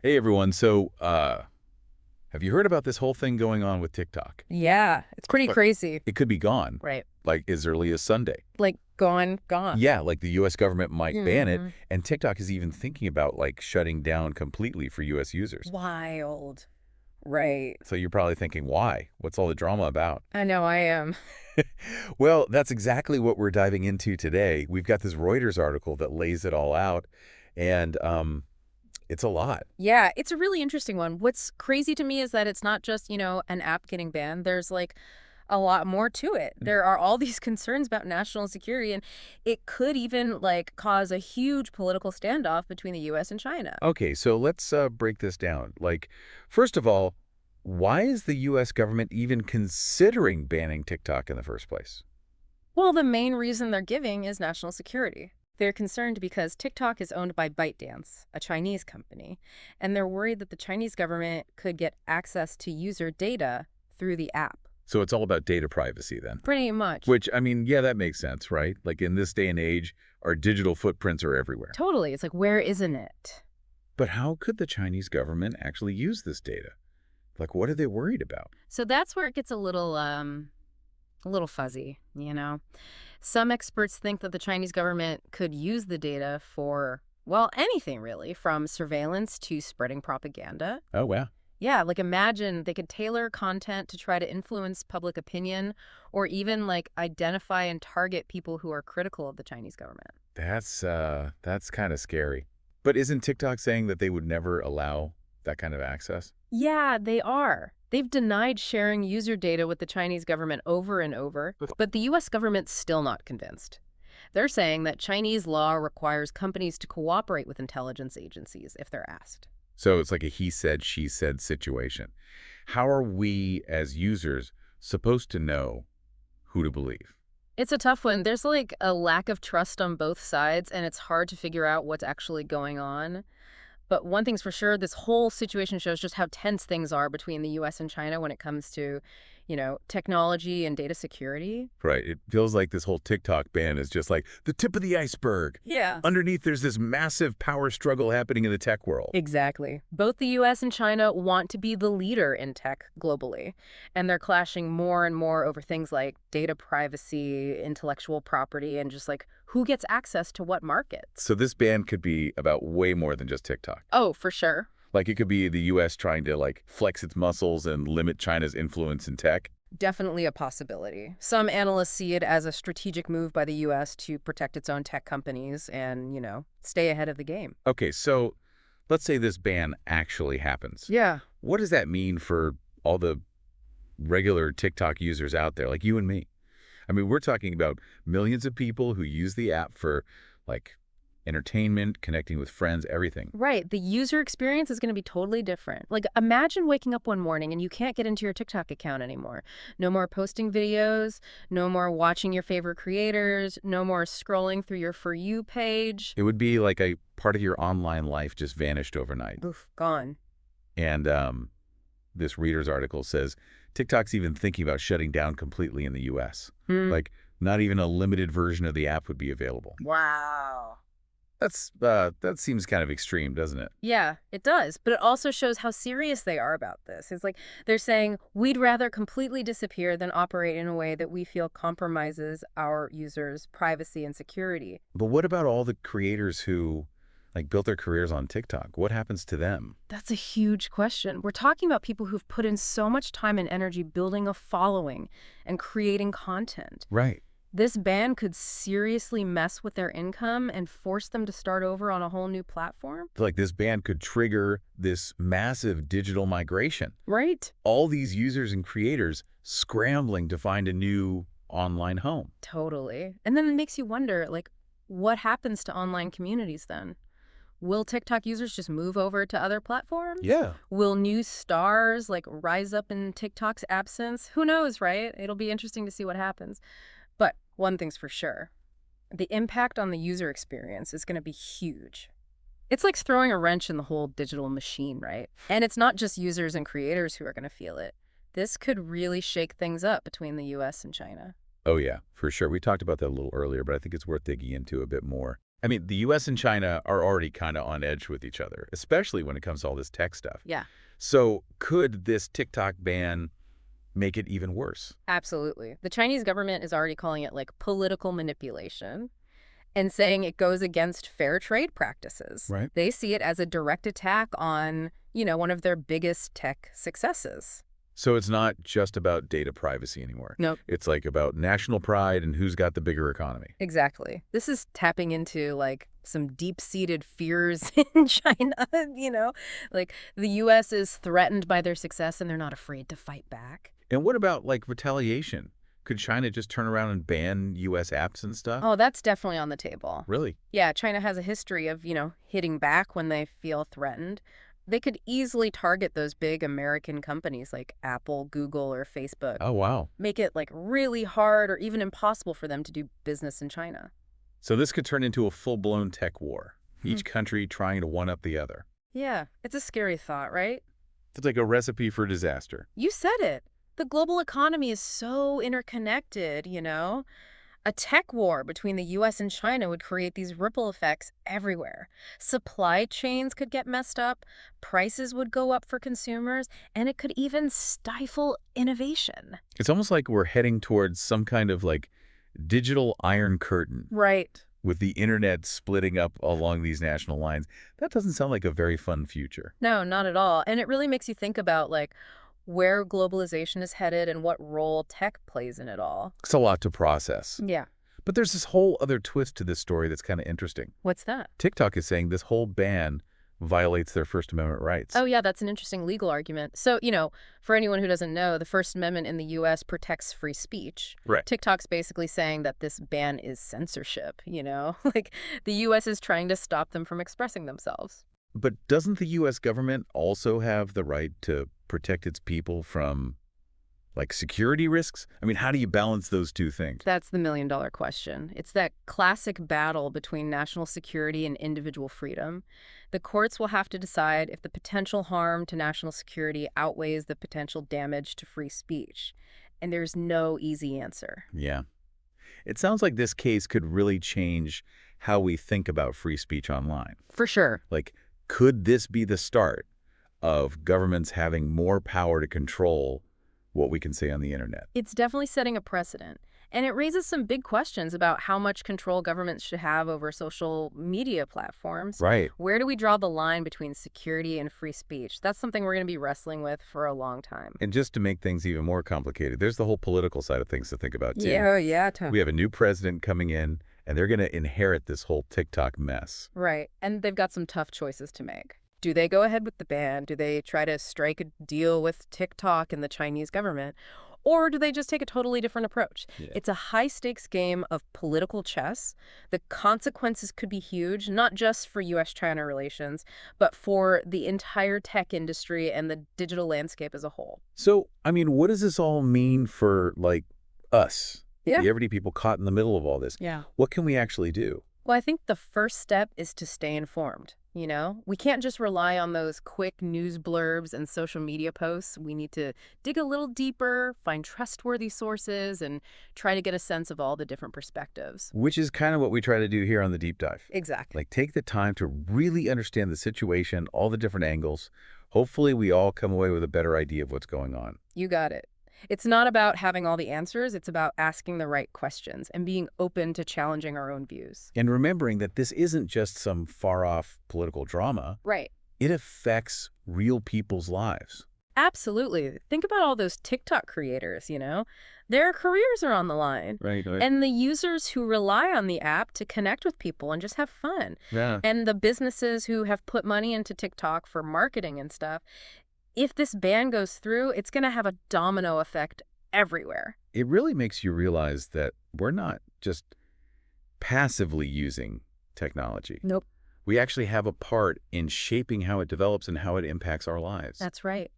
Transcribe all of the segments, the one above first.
Hey everyone, have you heard about this whole thing going on with TikTok? Yeah, it's pretty But crazy. it could be gone, Right. like as early as Sunday. Like, gone, gone. Yeah, like the US government might ban it, Mhm. and TikTok is even thinking about like shutting down completely for US users. Wild. Right. So you're probably thinking, why? What's all the drama about? I know I am. Well, that's exactly what we're diving into today. We've got this Reuters article that lays it all out, and it's a lot. Yeah, it's a really interesting one. What's crazy to me is that it's not just, an app getting banned. There's like a lot more to it. There are all these concerns about national security, and it could even like cause a huge political standoff between the US and China. Okay, so let's break this down. Like, first of all, why is the U.S. government even considering banning TikTok in the first place? Well, the main reason they're giving is national security. They're concerned because TikTok is owned by ByteDance, a Chinese company, and they're worried that the Chinese government could get access to user data through the app. So it's all about data privacy then. Pretty much. Which, I mean, yeah, that makes sense, right? Like in this day and age, our digital footprints are everywhere. Totally. It's like, where isn't it? But how could the Chinese government actually use this data? Like, what are they worried about? So that's where it gets a little fuzzy. Some experts think that the Chinese government could use the data for, well, anything really, from surveillance to spreading propaganda. Oh, wow. Yeah, like imagine they could tailor content to try to influence public opinion or even like identify and target people who are critical of the Chinese government. That's kind of scary. But isn't TikTok saying that they would never allow that kind of access? Yeah, they are. They've denied sharing user data with the Chinese government over and over, but the US government's still not convinced. They're saying that Chinese law requires companies to cooperate with intelligence agencies if they're asked. So it's like a he said, she said situation. How are we as users supposed to know who to believe? It's a tough one. There's like a lack of trust on both sides, and it's hard to figure out what's actually going on. But one thing's for sure, this whole situation shows just how tense things are between the US and China when it comes to, technology and data security. Right. It feels like this whole TikTok ban is just like the tip of the iceberg. Yeah. Underneath, there's this massive power struggle happening in the tech world. Exactly. Both the US and China want to be the leader in tech globally, and they're clashing more and more over things like data privacy, intellectual property, and just like who gets access to what markets. So this ban could be about way more than just TikTok. Oh, for sure. Like it could be the US trying to like flex its muscles and limit China's influence in tech. Definitely a possibility. Some analysts see it as a strategic move by the US to protect its own tech companies and, stay ahead of the game. Okay, so let's say this ban actually happens. Yeah. What does that mean for all the regular TikTok users out there, like you and me? I mean, we're talking about millions of people who use the app for like entertainment, connecting with friends, everything. Right. The user experience is going to be totally different. Like, imagine waking up one morning and you can't get into your TikTok account anymore. No more posting videos, no more watching your favorite creators, no more scrolling through your For You page. It would be like a part of your online life just vanished overnight. Oof, gone. And this reader's article says TikTok's even thinking about shutting down completely in the US. Hmm. Like, not even a limited version of the app would be available. Wow. That seems kind of extreme, doesn't it? Yeah, it does. But it also shows how serious they are about this. It's like they're saying we'd rather completely disappear than operate in a way that we feel compromises our users' privacy and security. But what about all the creators who like built their careers on TikTok? What happens to them? That's a huge question. We're talking about people who've put in so much time and energy building a following and creating content. Right. This ban could seriously mess with their income and force them to start over on a whole new platform. Like this ban could trigger this massive digital migration. Right? All these users and creators scrambling to find a new online home. Totally. And then it makes you wonder, like, what happens to online communities then? Will TikTok users just move over to other platforms? Yeah. Will new stars, like, rise up in TikTok's absence? Who knows, right? It'll be interesting to see what happens. But one thing's for sure, the impact on the user experience is going to be huge. It's like throwing a wrench in the whole digital machine, right? And it's not just users and creators who are going to feel it. This could really shake things up between the US and China. Oh, yeah, for sure. We talked about that a little earlier, but I think it's worth digging into a bit more. I mean, the US and China are already kind of on edge with each other, especially when it comes to all this tech stuff. Yeah. So could this TikTok ban make it even worse? Absolutely. The Chinese government is already calling it like political manipulation and saying it goes against fair trade practices. Right. They see it as a direct attack on, one of their biggest tech successes. So it's not just about data privacy anymore. Nope. It's like about national pride and who's got the bigger economy. Exactly. This is tapping into like some deep-seated fears in China. Like the US is threatened by their success and they're not afraid to fight back. And what about like retaliation? Could China just turn around and ban US apps and stuff? Oh, that's definitely on the table. Really? Yeah, China has a history of, hitting back when they feel threatened. They could easily target those big American companies like Apple, Google, or Facebook. Oh, wow. Make it like really hard or even impossible for them to do business in China. So this could turn into a full-blown tech war, each country trying to one-up the other. Yeah, it's a scary thought, right? It's like a recipe for disaster. You said it. The global economy is so interconnected, A tech war between the US and China would create these ripple effects everywhere. Supply chains could get messed up, prices would go up for consumers, and it could even stifle innovation. It's almost like we're heading towards some kind of like digital iron curtain Right. with the internet splitting up along these national lines. That doesn't sound like a very fun future. No, not at all. And it really makes you think about like where globalization is headed and what role tech plays in it all. It's a lot to process. Yeah. But there's this whole other twist to this story that's kind of interesting. What's that? TikTok is saying this whole ban violates their First Amendment rights. Oh, yeah, that's an interesting legal argument. So, for anyone who doesn't know, the First Amendment in the U.S. protects free speech. Right. TikTok's basically saying that this ban is censorship, Like, the U.S. is trying to stop them from expressing themselves. But doesn't the U.S. government also have the right to protect its people from, like, security risks? I mean, how do you balance those two things? That's the million-dollar question. It's that classic battle between national security and individual freedom. The courts will have to decide if the potential harm to national security outweighs the potential damage to free speech. And there's no easy answer. Yeah. It sounds like this case could really change how we think about free speech online. For sure. Like, could this be the start of governments having more power to control what we can say on the internet? It's definitely setting a precedent. And it raises some big questions about how much control governments should have over social media platforms. Right. Where do we draw the line between security and free speech? That's something we're going to be wrestling with for a long time. And just to make things even more complicated, there's the whole political side of things to think about, too. Yeah. We have a new president coming in, and they're going to inherit this whole TikTok mess. Right. And they've got some tough choices to make. Do they go ahead with the ban? Do they try to strike a deal with TikTok and the Chinese government? Or do they just take a totally different approach? Yeah. It's a high-stakes game of political chess. The consequences could be huge, not just for U.S.-China relations, but for the entire tech industry and the digital landscape as a whole. So, I mean, what does this all mean for, like, us? Yeah. The everyday people caught in the middle of all this. Yeah. What can we actually do? Well, I think the first step is to stay informed. We can't just rely on those quick news blurbs and social media posts. We need to dig a little deeper, find trustworthy sources, and try to get a sense of all the different perspectives. Which is kind of what we try to do here on the Deep Dive. Exactly. Like, take the time to really understand the situation, all the different angles. Hopefully, we all come away with a better idea of what's going on. You got it. It's not about having all the answers. It's about asking the right questions and being open to challenging our own views. And remembering that this isn't just some far-off political drama. Right. It affects real people's lives. Absolutely. Think about all those TikTok creators, Their careers are on the line. Right. And the users who rely on the app to connect with people and just have fun. Yeah. And the businesses who have put money into TikTok for marketing and stuff. If this ban goes through, it's going to have a domino effect everywhere. It really makes you realize that we're not just passively using technology. Nope. We actually have a part in shaping how it develops and how it impacts our lives. That's right.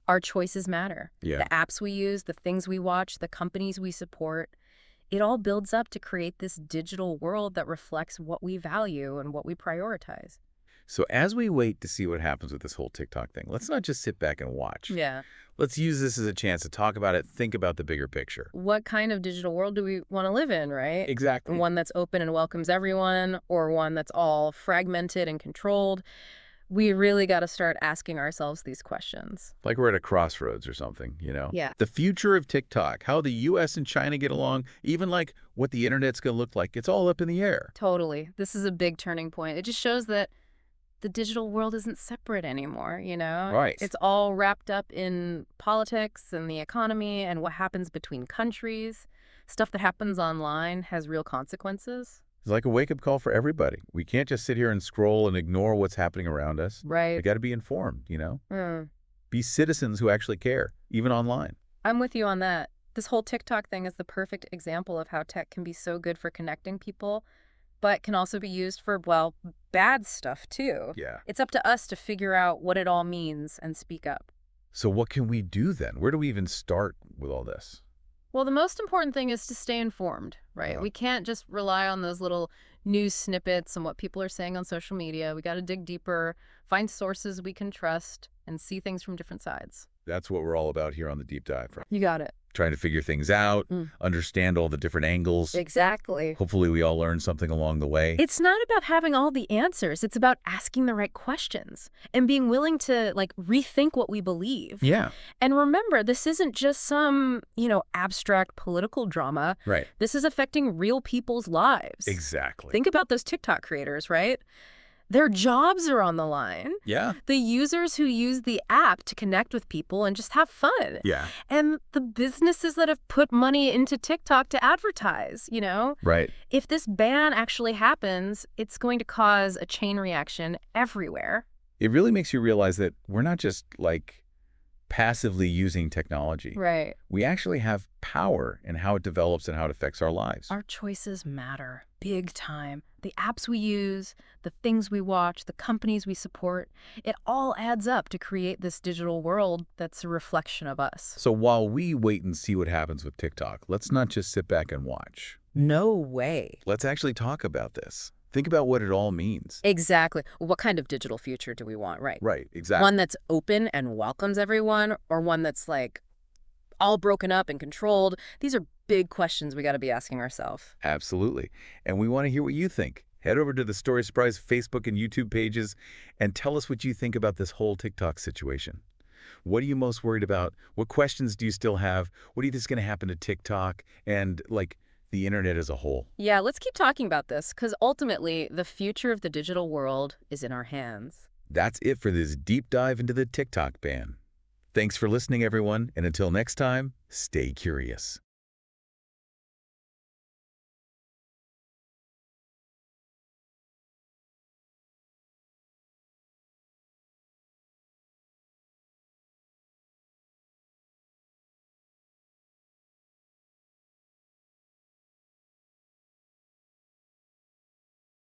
Our choices matter. Yeah. The apps we use, the things we watch, the companies we support, it all builds up to create this digital world that reflects what we value and what we prioritize. So as we wait to see what happens with this whole TikTok thing, let's not just sit back and watch. Yeah. Let's use this as a chance to talk about it, think about the bigger picture. What kind of digital world do we want to live in, right? Exactly. One that's open and welcomes everyone, or one that's all fragmented and controlled? We really got to start asking ourselves these questions. Like we're at a crossroads or something, you know? Yeah. The future of TikTok, how the US and China get along, even like what the internet's going to look like, it's all up in the air. Totally. This is a big turning point. It just shows that the digital world isn't separate anymore, you know? Right. It's all wrapped up in politics and the economy and what happens between countries. Stuff that happens online has real consequences. It's like a wake-up call for everybody. We can't just sit here and scroll and ignore what's happening around us. We Right. got to be informed, you know? Mm. Be citizens who actually care, even online. I'm with you on that. This whole TikTok thing is the perfect example of how tech can be so good for connecting people, but can also be used for, well, bad stuff too. Yeah. It's up to us to figure out what it all means and speak up. So what can we do then? Where do we even start with all this? Well, the most important thing is to stay informed, right? Uh-huh. We can't just rely on those little news snippets and what people are saying on social media. We got to dig deeper, find sources we can trust, and see things from different sides. That's what we're all about here on the Deep Dive. You got it. Trying to figure things out, Mm. understand all the different angles. Exactly. Hopefully we all learn something along the way. It's not about having all the answers. It's about asking the right questions and being willing to, like, rethink what we believe. Yeah. And remember, this isn't just some, abstract political drama. Right. This is affecting real people's lives. Exactly. Think about those TikTok creators, right? Their jobs are on the line. Yeah. The users who use the app to connect with people and just have fun. Yeah. And the businesses that have put money into TikTok to advertise, Right. If this ban actually happens, it's going to cause a chain reaction everywhere. It really makes you realize that we're not just like passively using technology. Right. We actually have power in how it develops and how it affects our lives. Our choices matter big time. The apps we use, the things we watch, the companies we support, it all adds up to create this digital world that's a reflection of us. So while we wait and see what happens with TikTok, let's not just sit back and watch. No way. Let's actually talk about this. Think about what it all means. Exactly. What kind of digital future do we want, right? Right, exactly. One that's open and welcomes everyone, or one that's like all broken up and controlled? These are big questions we got to be asking ourselves. Absolutely. And we want to hear what you think. Head over to the Story Surprise Facebook and YouTube pages and tell us what you think about this whole TikTok situation. What are you most worried about? What questions do you still have? What do you think is going to happen to TikTok and, like, the internet as a whole? Yeah, let's keep talking about this, because ultimately, the future of the digital world is in our hands. That's it for this deep dive into the TikTok ban. Thanks for listening, everyone, and until next time, stay curious.